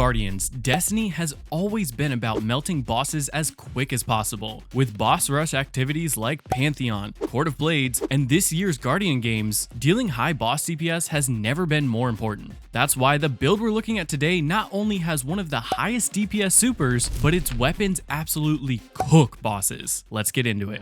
Guardians, Destiny has always been about melting bosses as quick as possible, with boss rush activities like Pantheon, Court of Blades, and this year's Guardian games. Dealing high boss DPS has never been more important. That's why the build we're looking at today not only has one of the highest DPS supers, but its weapons absolutely cook bosses. Let's get into it.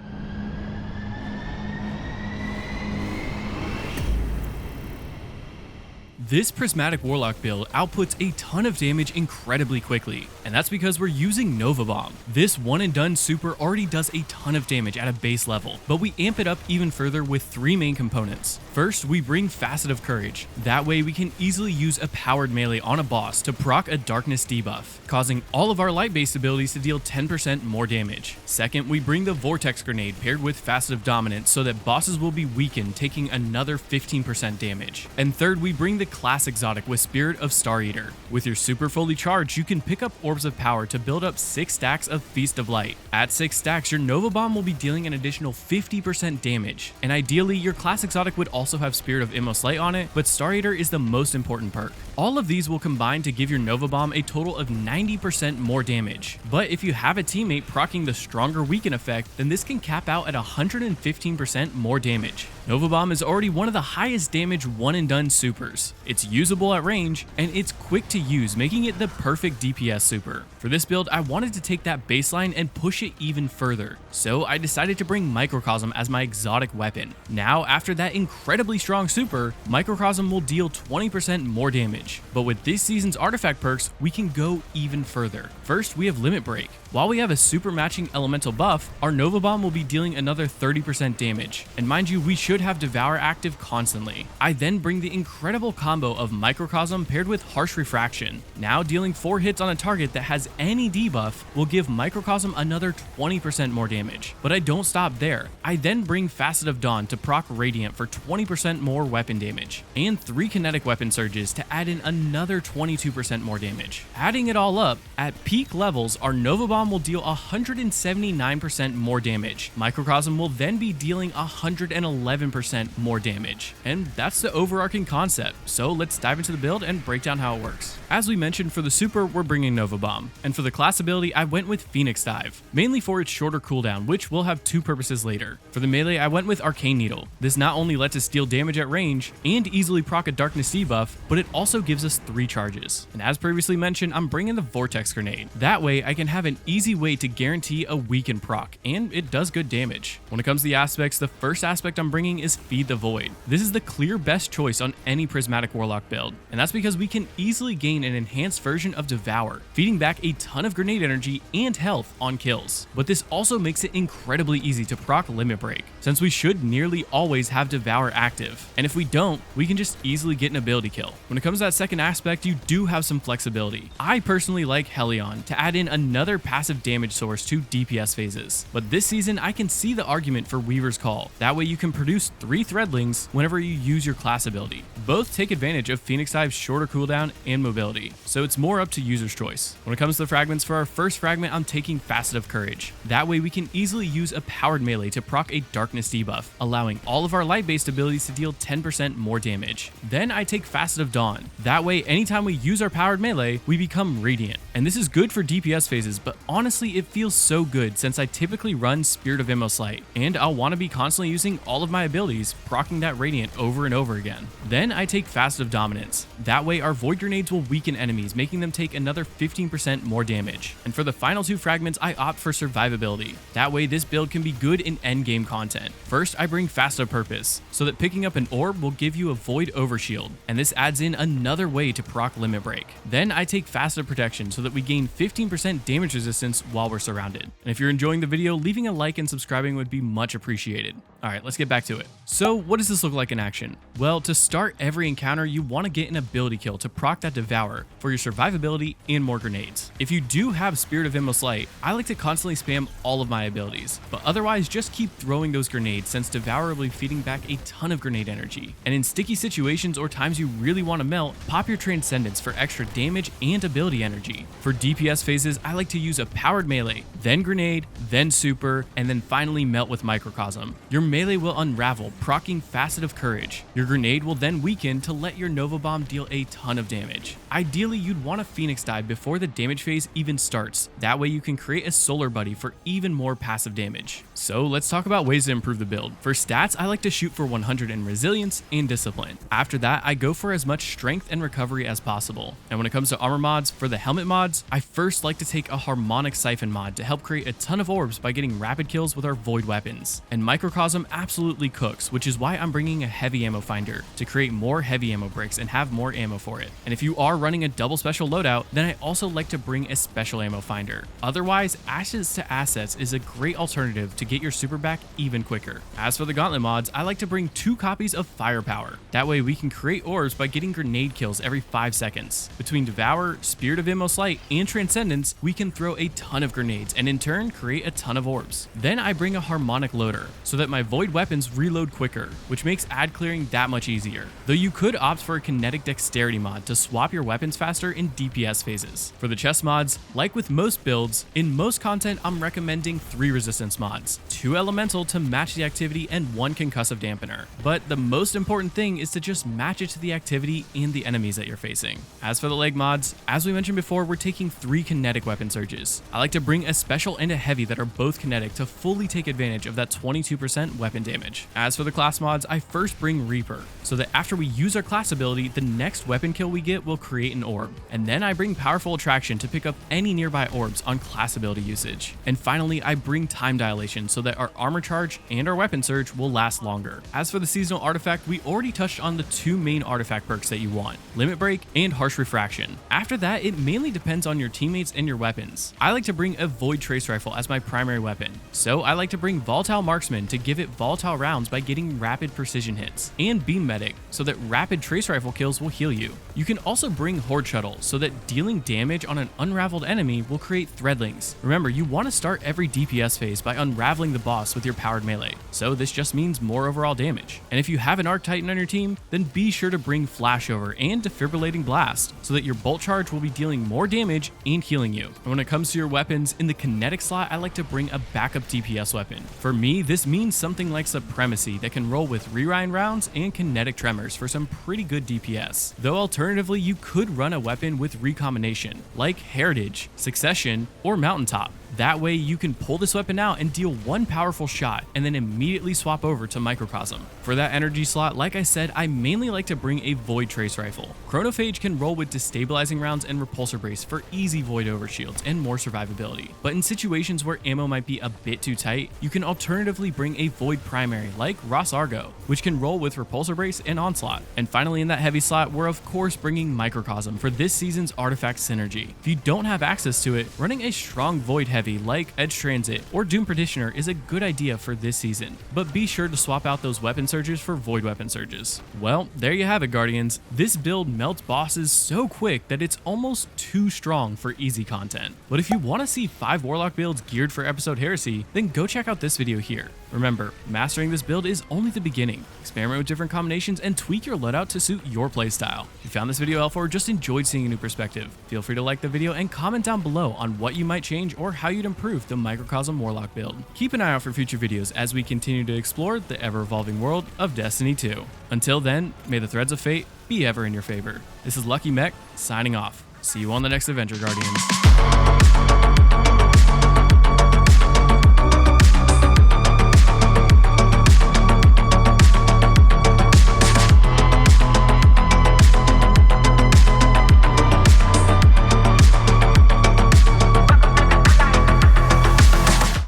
This Prismatic Warlock build outputs a ton of damage incredibly quickly, and that's because we're using Nova Bomb. This one and done super already does a ton of damage at a base level, but we amp it up even further with three main components. First, we bring Facet of Courage. That way we can easily use a powered melee on a boss to proc a darkness debuff, causing all of our light-based abilities to deal 10% more damage. Second, we bring the Vortex Grenade paired with Facet of Dominance so that bosses will be weakened, taking another 15% damage. And third, we bring the class exotic with Spirit of Star Eater. With your super fully charged, you can pick up Orbs of Power to build up 6 stacks of Feast of Light. At 6 stacks, your Nova Bomb will be dealing an additional 50% damage, and ideally your class exotic would also have Spirit of Immortal Light on it, but Star Eater is the most important perk. All of these will combine to give your Nova Bomb a total of 90% more damage, but if you have a teammate proccing the stronger weaken effect, then this can cap out at 115% more damage. Nova Bomb is already one of the highest damage one and done supers. It's usable at range, and it's quick to use, making it the perfect DPS super. For this build, I wanted to take that baseline and push it even further, so I decided to bring Microcosm as my exotic weapon. Now, after that incredibly strong super, Microcosm will deal 20% more damage, but with this season's artifact perks, we can go even further. First, we have Limit Break. While we have a super matching elemental buff, our Nova Bomb will be dealing another 30% damage, and mind you, we should have Devour active constantly. I then bring the incredible combo of Microcosm paired with Harsh Refraction. Now dealing 4 hits on a target that has any debuff will give Microcosm another 20% more damage. But I don't stop there. I then bring Facet of Dawn to proc Radiant for 20% more weapon damage, and 3 kinetic weapon surges to add in another 22% more damage. Adding it all up, at peak levels, our Nova Bomb will deal 179% more damage. Microcosm will then be dealing 111% more damage. And that's the overarching concept, so let's dive into the build and break down how it works. As we mentioned, for the super, we're bringing Nova Bomb, and for the class ability, I went with Phoenix Dive, mainly for its shorter cooldown, which will have 2 purposes later. For the melee, I went with Arcane Needle. This not only lets us deal damage at range and easily proc a darkness debuff, but it also gives us 3 charges. And as previously mentioned, I'm bringing the Vortex Grenade. That way, I can have an easy way to guarantee a weaken proc, and it does good damage. When it comes to the aspects, the first aspect I'm bringing is Feed the Void. This is the clear best choice on any Prismatic Warlock build, and that's because we can easily gain an enhanced version of Devour, feeding back a ton of grenade energy and health on kills. But this also makes it incredibly easy to proc Limit Break, since we should nearly always have Devour active, and if we don't, we can just easily get an ability kill. When it comes to that second aspect, you do have some flexibility. I personally like Helion to add in another passive damage source to DPS phases, but this season I can see the argument for Weaver's Call. That way you can produce 3 Threadlings whenever you use your class ability. Both take advantage of Phoenix Dive's shorter cooldown and mobility, so it's more up to user's choice. When it comes to the fragments, for our first fragment, I'm taking Facet of Courage. That way we can easily use a powered melee to proc a darkness debuff, allowing all of our light-based abilities to deal 10% more damage. Then I take Facet of Dawn. That way, anytime we use our powered melee, we become Radiant. And this is good for DPS phases, but honestly, it feels so good since I typically run Spirit of Immortal Light, and I'll want to be constantly using all of my abilities, proccing that Radiant over and over again. Then I take Facet of Dominance. That way our Void Grenades will weaken enemies, making them take another 15% more damage. And for the final 2 fragments, I opt for Survivability. That way this build can be good in endgame content. First, I bring Facet of Purpose, so that picking up an orb will give you a Void Overshield, and this adds in another way to proc Limit Break. Then I take Facet of Protection so that we gain 15% damage resistance while we're surrounded. And if you're enjoying the video, leaving a like and subscribing would be much appreciated. Alright, let's get back to it. So what does this look like in action? Well, to start every encounter, you want to get an ability kill to proc that Devour for your survivability and more grenades. If you do have Spirit of Immortal Light, I like to constantly spam all of my abilities, but otherwise just keep throwing those grenades since Devour will be feeding back a ton of grenade energy. And in sticky situations or times you really want to melt, pop your Transcendence for extra damage and ability energy. For DPS phases, I like to use a powered melee, then grenade, then super, and then finally melt with Microcosm. Your Your melee will unravel, proccing Facet of Courage. Your grenade will then weaken to let your Nova Bomb deal a ton of damage. Ideally, you'd want a Phoenix dive before the damage phase even starts. That way you can create a Solar Buddy for even more passive damage. So let's talk about ways to improve the build. For stats, I like to shoot for 100 in Resilience and Discipline. After that, I go for as much Strength and Recovery as possible. And when it comes to armor mods, for the helmet mods, I first like to take a Harmonic Siphon mod to help create a ton of orbs by getting rapid kills with our void weapons. And Microcosm absolutely cooks, which is why I'm bringing a heavy ammo finder to create more heavy ammo bricks and have more ammo for it. And if you are running a double special loadout, then I also like to bring a special ammo finder. Otherwise, Ashes to Assets is a great alternative to get your super back even quicker. As for the gauntlet mods, I like to bring 2 copies of Firepower. That way we can create orbs by getting grenade kills every 5 seconds. Between Devour, Spirit of Immortal Light, and Transcendence, we can throw a ton of grenades and in turn create a ton of orbs. Then I bring a Harmonic Loader so that my void weapons reload quicker, which makes ad clearing that much easier. Though you could opt for a Kinetic Dexterity mod to swap your weapons faster in DPS phases. For the chest mods, like with most builds, in most content I'm recommending 3 resistance mods, 2 elemental to match the activity and 1 concussive dampener. But the most important thing is to just match it to the activity and the enemies that you're facing. As for the leg mods, as we mentioned before, we're taking 3 kinetic weapon surges. I like to bring a special and a heavy that are both kinetic to fully take advantage of that 22% weapon damage. As for the class mods, I first bring Reaper, so that after we use our class ability, the next weapon kill we get will create an orb. And then I bring Powerful Attraction to pick up any nearby orbs on class ability usage. And finally, I bring Time Dilation so that our armor charge and our weapon surge will last longer. As for the seasonal artifact, we already touched on the 2 main artifact perks that you want, Limit Break and Harsh Refraction. After that, it mainly depends on your teammates and your weapons. I like to bring a Void Trace Rifle as my primary weapon, so I like to bring Volatile Marksman to give it volatile rounds by getting rapid precision hits, and Beam Medic so that rapid trace rifle kills will heal you. You can also bring Horde Shuttle so that dealing damage on an unraveled enemy will create Threadlings. Remember, you want to start every DPS phase by unraveling the boss with your powered melee, so this just means more overall damage. And if you have an Arc Titan on your team, then be sure to bring Flashover and Defibrillating Blast so that your bolt charge will be dealing more damage and healing you. And when it comes to your weapons, in the kinetic slot, I like to bring a backup DPS weapon. For me, this means something like Supremacy that can roll with Rewind rounds and Kinetic Tremors for some pretty good DPS. Though alternatively, you could run a weapon with recombination, like Heritage, Succession, or Mountaintop. That way you can pull this weapon out and deal 1 powerful shot and then immediately swap over to Microcosm. For that energy slot, like I said, I mainly like to bring a Void Trace Rifle. Chronophage can roll with Destabilizing rounds and Repulsor Brace for easy void overshields and more survivability. But in situations where ammo might be a bit too tight, you can alternatively bring a Void Primary like Ross Argo, which can roll with Repulsor Brace and Onslaught. And finally in that heavy slot, we're of course bringing Microcosm for this season's artifact synergy. If you don't have access to it, running a strong Void Heavy like Edge Transit or Doom Petitioner is a good idea for this season, but be sure to swap out those weapon surges for void weapon surges. Well, there you have it, Guardians. This build melts bosses so quick that it's almost too strong for easy content. But if you want to see 5 Warlock builds geared for Episode Heresy, then go check out this video here. Remember, mastering this build is only the beginning. Experiment with different combinations and tweak your loadout to suit your playstyle. If you found this video helpful or just enjoyed seeing a new perspective, feel free to like the video and comment down below on what you might change or how you'd improve the Microcosm Warlock build. Keep an eye out for future videos as we continue to explore the ever-evolving world of Destiny 2. Until then, may the threads of fate be ever in your favor. This is Lucky Mech, signing off. See you on the next adventure, Guardians.